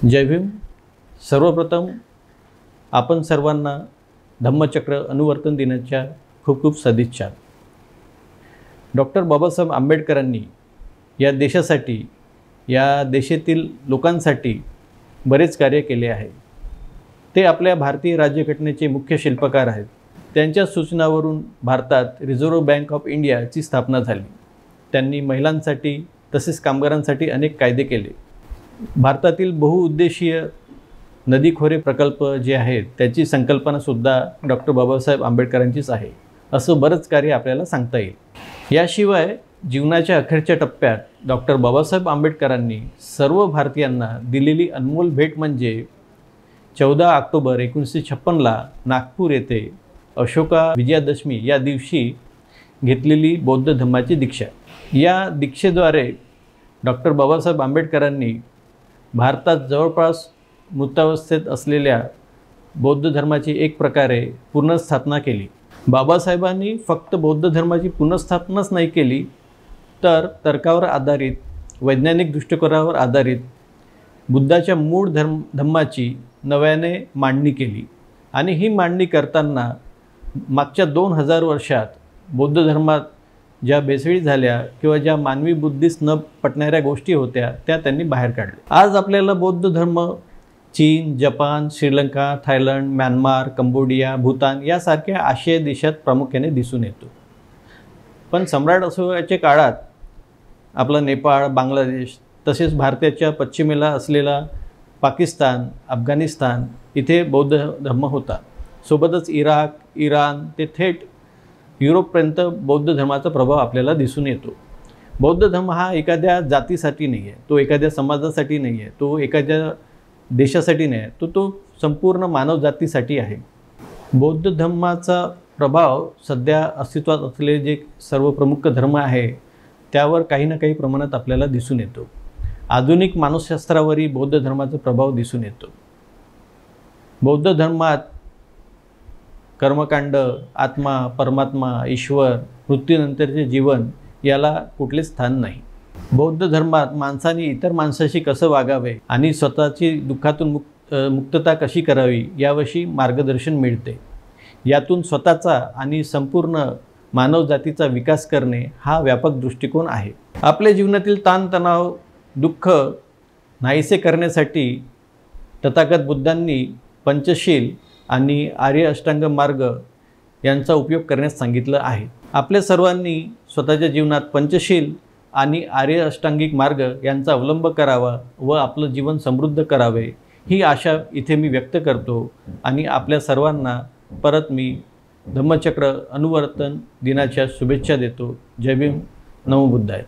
जय भीम। सर्वप्रथम आपण सर्वांना धम्मचक्र अनुवर्तन दिनाच्या खूप खूप सदिच्छा। डॉक्टर बाबासाहेब आंबेडकरांनी या देशासाठी, या देशातील लोकांसाठी बरेच कार्य केले आहे। ते आपल्या भारतीय राज्यघटनेचे मुख्य शिल्पकार आहेत। त्यांच्या सूचनावरून भारतात रिझर्व्ह बँक ऑफ इंडियाची स्थापना झाली। त्यांनी महिलांसाठी तसेच कामगारांसाठी अनेक कायदे केले। भारतातील बहुउद्देशीय नदी खोरे प्रकल्प जे आहेत त्याची संकल्पना सुद्धा डॉक्टर बाबासाहेब आंबेडकरांचीच आहे। असं बरंच कार्य आपल्याला सांगता येईल। याशिवाय जीवनाच्या अखेरच्या टप्प्यात डॉक्टर बाबासाहेब आंबेडकरांनी सर्व भारतीयांना दिलेली अनमोल भेट म्हणजे 14 ऑक्टोबर 1956ला नागपूर येथे अशोका विजयादशमी या दिवशी घेतलेली बौद्ध धम्माची दीक्षा। या दीक्षेद्वारे डॉक्टर बाबासाहेब आंबेडकरांनी भारतात जवळपास मृतावस्थेत असलेल्या बौद्ध धर्माची एक प्रकारे पुनर्स्थापना केली। बाबासाहेबांनी फक्त बौद्ध धर्माची पुनर्स्थापनाच नाही केली, तर तर्कावर आधारित, वैज्ञानिक दृष्टिकोनावर आधारित बुद्धाच्या मूळ धम्माची नव्याने मांडणी केली। आणि ही मांडणी करताना मागच्या 2000 वर्षात बौद्ध धर्मात ज्या बेसळी झाल्या किंवा ज्या मानवी बुद्धीस न पटणाऱ्या गोष्टी होत्या त्या त्यांनी बाहेर काढल्या। आज आपल्याला बौद्ध धर्म चीन, Japan, Sri Lanka, Thailand, Myanmar, Cambodia, Bhutan यासारख्या आशियाई देशात प्रामुख्याने दिसून येतो। पण सम्राट अशोकाच्या काळात आपला नेपाळ, बांगलादेश तसेच भारताच्या पश्चिमेला असलेला पाकिस्तान, अफगाणिस्तान इथे बौद्ध धर्म होता। सोबतच इराक, इराण ते थेट युरोपपर्यंत बौद्ध धर्माचा प्रभाव आपल्याला दिसून येतो। बौद्ध धर्म हा एखाद्या जातीसाठी नाही आहे, तो एखाद्या समाजासाठी नाही आहे, तो एखाद्या देशासाठी नाही आहे, तो संपूर्ण मानवजातीसाठी आहे। बौद्ध धर्माचा प्रभाव सध्या अस्तित्वात असलेले जे सर्व प्रमुख धर्म आहे त्यावर काही ना काही प्रमाणात आपल्याला दिसून येतो। आधुनिक मानसशास्त्रावरही बौद्ध धर्माचा प्रभाव दिसून येतो। बौद्ध धर्मात कर्मकांड, आत्मा, परमात्मा, ईश्वर, मृत्यूनंतरचे जीवन याला कुठलेच स्थान नाही। बौद्ध धर्मात माणसाने इतर माणसाशी कसं वागावे आणि स्वतःची दुःखातून मुक्तता कशी करावी याविषयी मार्गदर्शन मिळते। यातून स्वतःचा आणि संपूर्ण मानवजातीचा विकास करणे हा व्यापक दृष्टिकोन आहे। आपल्या जीवनातील ताणतणाव, दुःख नाहीसे करण्यासाठी तथागत बुद्धांनी पंचशील आणि आर्य अष्टांग मार्ग यांचा उपयोग करण्यास सांगितलं आहे। आपल्या सर्वांनी स्वतःच्या जीवनात पंचशील आणि आर्य अष्टांगिक मार्ग यांचा अवलंब करावा व आपलं जीवन समृद्ध करावे ही आशा इथे मी व्यक्त करतो। आणि आपल्या सर्वांना परत मी धम्मचक्र अनुवर्तन दिनाच्या शुभेच्छा देतो। जय भीम, नमो बुद्धाय।